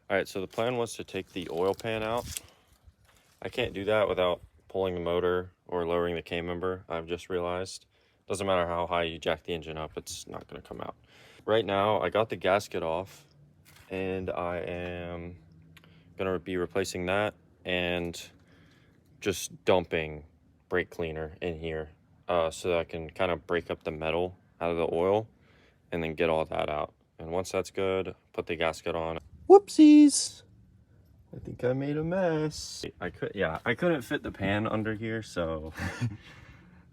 All right, so the plan was to take the oil pan out. I can't do that without pulling the motor or lowering the K-member, I've just realized. Doesn't matter how high you jack the engine up, it's not gonna come out. Right now, I got the gasket off and I am gonna be replacing that and just dumping brake cleaner in here so that I can kind of break up the metal out of the oil and then get all that out. And once that's good, put the gasket on. Whoopsies! I think I made a mess. I couldn't fit the pan under here, so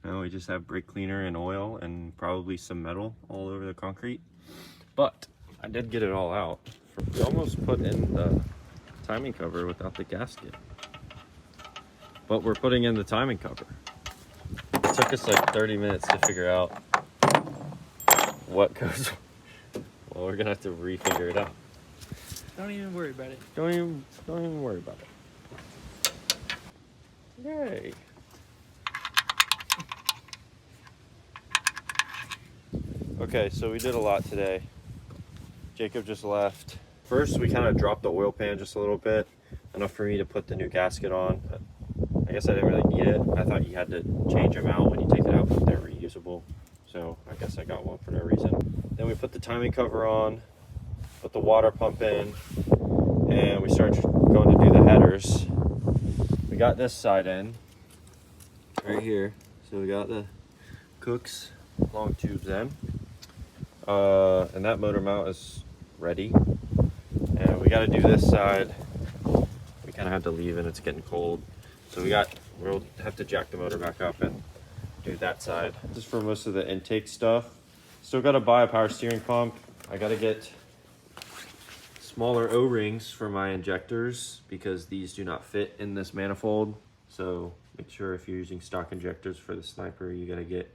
now we just have brake cleaner and oil and probably some metal all over the concrete. But I did get it all out. We almost put in the timing cover without the gasket. But we're putting in the timing cover. It took us like 30 minutes to figure out what goes. Well, we're gonna have to re-figure it out. Don't even worry about it. Don't even worry about it. Yay. Okay, so we did a lot today. Jacob just left. First, we kind of dropped the oil pan just a little bit, enough for me to put the new gasket on. I guess I didn't really need it. I thought you had to change them out when you take it out, but they're reusable. So I guess I got one for no reason. Then we put the timing cover on, put the water pump in, and we started going to do the headers. We got this side in, right here. So we got the Cook's long tubes in. And that motor mount is ready. And we got to do this side. We kind of had to leave and it's getting cold. So we'll have to jack the motor back up and do that side. This is for most of the intake stuff. Still got to buy a power steering pump. I got to get smaller O-rings for my injectors because these do not fit in this manifold. So make sure if you're using stock injectors for the Sniper, you got to get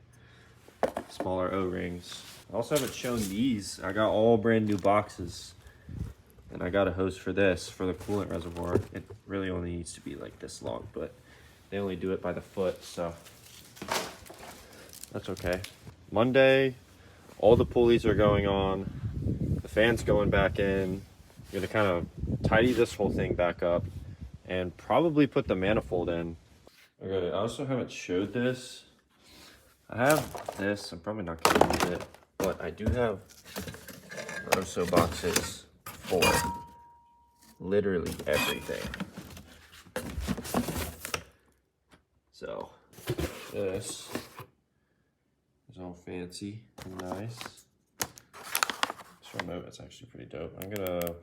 smaller O-rings. I also haven't shown these. I got all brand new boxes. And I got a hose for this, for the coolant reservoir. It really only needs to be like this long, but they only do it by the foot, so that's okay. Monday, all the pulleys are going on. The fan's going back in. I'm gonna kind of tidy this whole thing back up and probably put the manifold in. Okay, I also haven't showed this. I have this, I'm probably not gonna use it, but I do have Moroso boxes for literally everything. So this is all fancy and nice. This remote is actually pretty dope. I'm gonna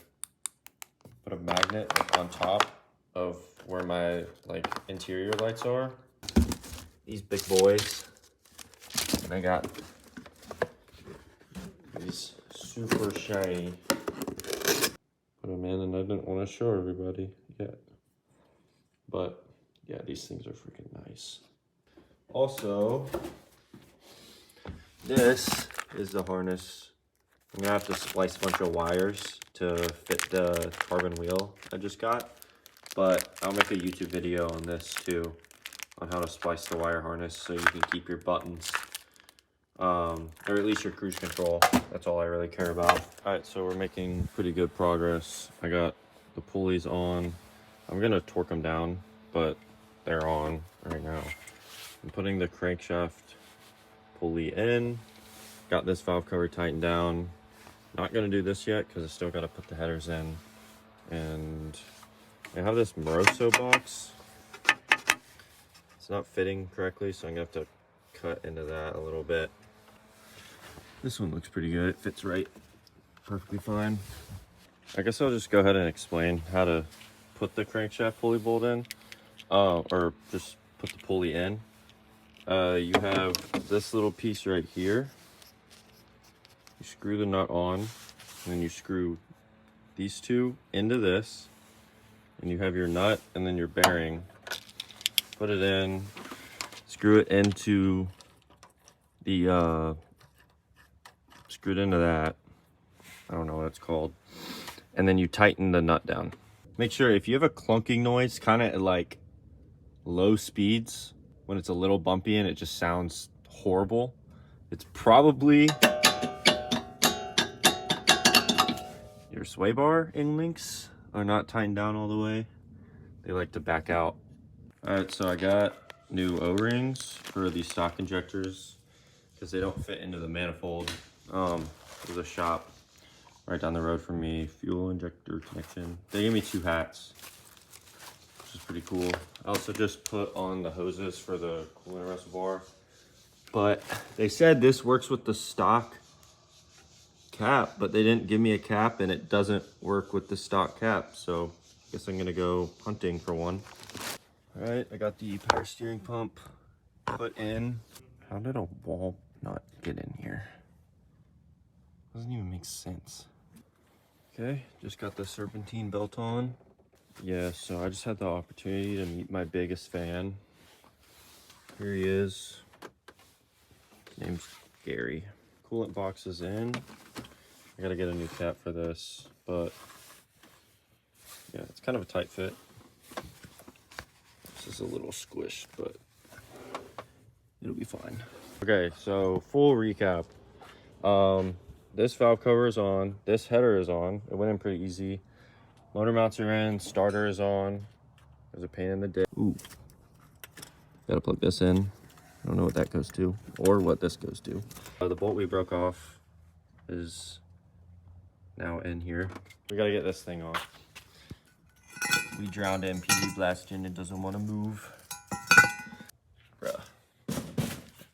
put a magnet on top of where my interior lights are. These big boys. And I got these super shiny. Put them in, and I didn't want to show everybody yet. But yeah, these things are freaking nice. Also, this is the harness. I'm gonna have to splice a bunch of wires to fit the carbon wheel I just got. But I'll make a YouTube video on this too, on how to splice the wire harness so you can keep your buttons. Or at least your cruise control. That's all I really care about. All right, so we're making pretty good progress. I got the pulleys on. I'm gonna torque them down, but they're on right now. I'm putting the crankshaft pulley in. Got this valve cover tightened down. Not gonna do this yet because I still gotta put the headers in. And I have this Moroso box. It's not fitting correctly, so I'm gonna have to cut into that a little bit. This one looks pretty good. It fits right perfectly fine. I guess I'll just go ahead and explain how to put the crankshaft pulley bolt in, or just put the pulley in. You have this little piece right here. You screw the nut on, and then you screw these two into this, and you have your nut and then your bearing. Put it in, screw it into the screw it into that. I don't know what it's called. And then you tighten the nut down. Make sure if you have a clunking noise, kind of like low speeds, when it's a little bumpy and it just sounds horrible, it's probably your sway bar in links. are not tightened down all the way. They like to back out. All right, so I got new O-rings for these stock injectors because they don't fit into the manifold. There's a shop right down the road from me, fuel injector connection. They gave me 2 hats, which is pretty cool. I also just put on the hoses for the coolant reservoir, but they said this works with the stock cap, but they didn't give me a cap and it doesn't work with the stock cap, so I guess I'm gonna go hunting for one. All right, I got the power steering pump put in. How did a wall not get in here? Doesn't even make sense. Okay, just got the Serpentine belt on. Yeah, so I just had the opportunity to meet my biggest fan. Here he is. His name's Gary. Coolant box is in. I gotta get a new cap for this, but yeah, it's kind of a tight fit. This is a little squished, but it'll be fine. Okay, so full recap. This valve cover is on, this header is on. It went in pretty easy. Motor mounts are in, starter is on. There's a pain in the dick. Ooh, gotta plug this in. I don't know what that goes to or what this goes to. The bolt we broke off is now in here. We gotta get this thing off. We drowned it in PV blasting. It doesn't want to move. Bruh.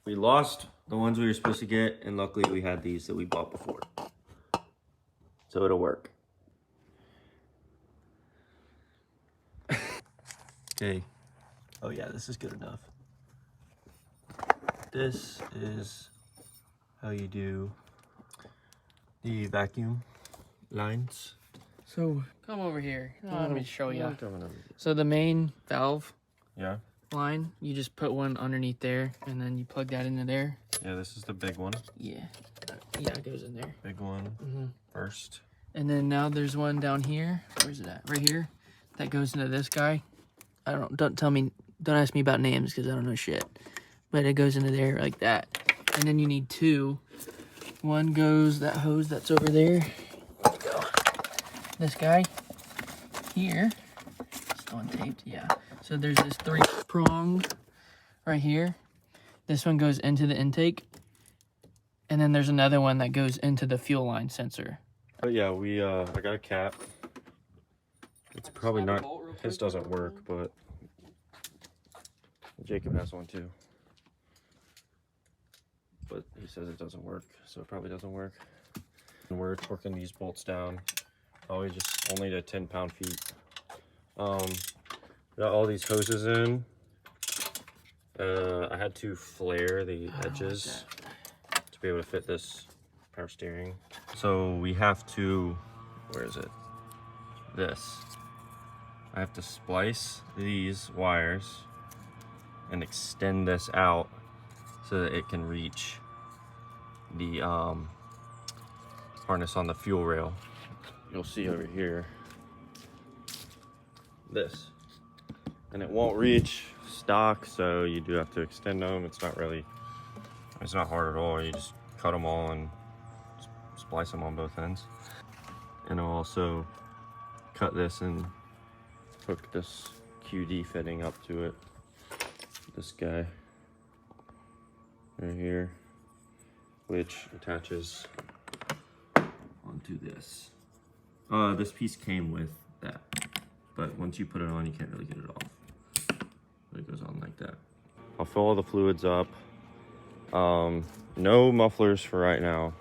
We lost the ones we were supposed to get, and luckily we had these that we bought before. So it'll work. Okay. Oh yeah, this is good enough. This is how you do the vacuum lines. So come over here. Let me show you. Coming over here. So the main valve Yeah. line, you just put one underneath there, and then you plug that into there. Yeah, this is the big one. Yeah. Yeah, it goes in there. Big one first. And then now there's one down here. Where's it at? Right here. That goes into this guy. Don't ask me about names because I don't know shit. But it goes into there like that. And then you need 2. One goes, that hose that's over there. Let's go. This guy here. Still untaped, yeah. So there's this 3-prong right here. This one goes into the intake. And then there's another one that goes into the fuel line sensor. But yeah, I got a cap. It's probably not, his doesn't work, but Jacob has one too. But he says it doesn't work, so it probably doesn't work. And we're torquing these bolts down, probably just only to 10 pound-feet. Got all these hoses in. I had to flare the edges to be able to fit this power steering. So we have to, where is it? This. I have to splice these wires and extend this out so that it can reach the harness on the fuel rail. You'll see over here this, and it won't reach stock, so you do have to extend them. It's not hard at all. You just cut them all and splice them on both ends. And I'll also cut this and hook this QD fitting up to it. This guy right here, which attaches onto this. This piece came with that, but once you put it on, you can't really get it off. But it goes on like that. I'll fill all the fluids up. No mufflers for right now.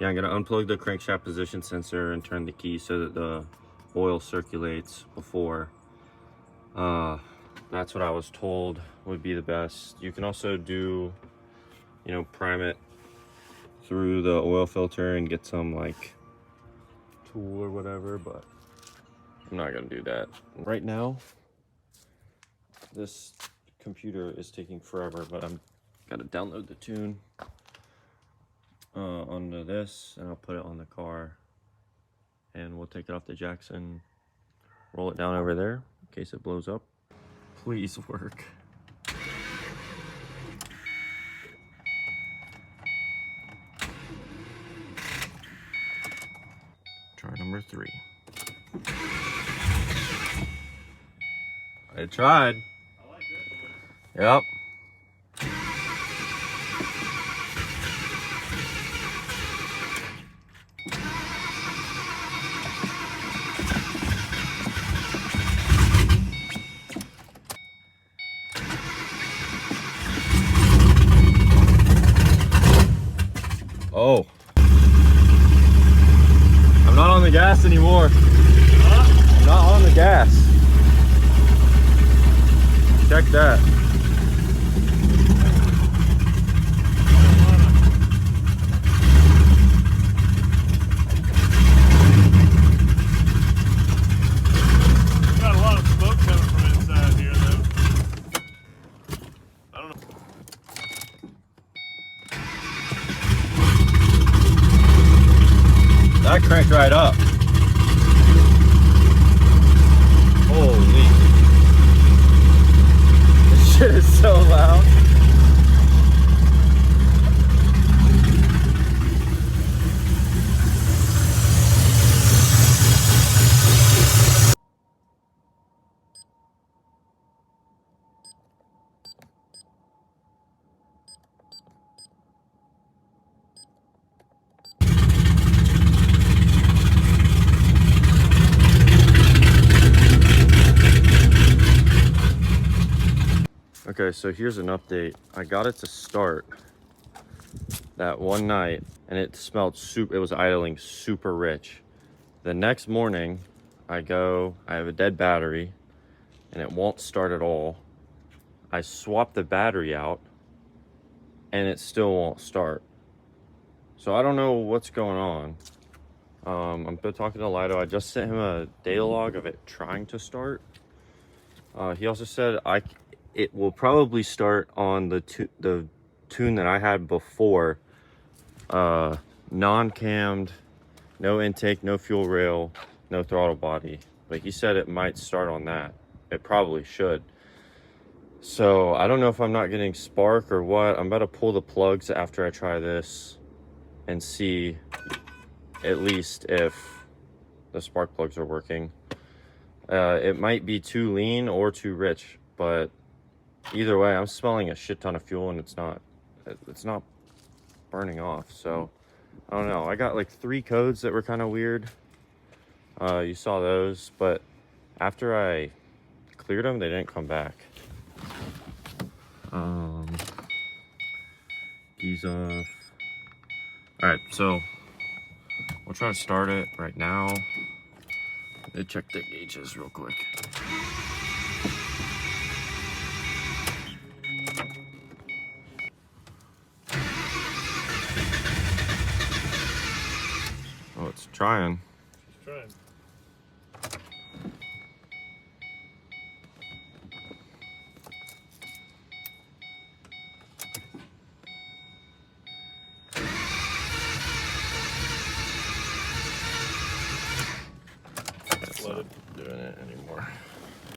Yeah, I'm gonna unplug the crankshaft position sensor and turn the key so that the oil circulates before. That's what I was told would be the best. You can also do, prime it through the oil filter and get some like tool or whatever, but I'm not gonna do that. Right now, this computer is taking forever, but I'm gotta download the tune onto this, and I'll put it on the car, and we'll take it off the jacks and roll it down over there in case it blows up. Please work. Try number 3. It tried. I like this one. Yep. Oh. I'm not on the gas anymore. Huh? I'm not on the gas. Check that. Got a lot of smoke coming from inside here, though. I don't know. That cranked right up. Holy. This shit is so loud. Okay, so here's an update. I got it to start that one night and it smelled it was idling super rich. The next morning, I have a dead battery and it won't start at all. I swapped the battery out and it still won't start. So I don't know what's going on. I'm talking to Lido. I just sent him a data log of it trying to start. He also said it will probably start on the tune that I had before, non-cammed, no intake, no fuel rail, no throttle body. But he said it might start on that. It probably should. So I don't know if I'm not getting spark or what. I'm about to pull the plugs after I try this and see at least if the spark plugs are working. It might be too lean or too rich, but either way, I'm smelling a shit ton of fuel and it's not burning off. So I don't know. I got like 3 codes that were kind of weird. You saw those, but after I cleared them, they didn't come back. Keys off. All right, so we'll try to start it right now. Let me check the gauges real quick. Oh, it's trying.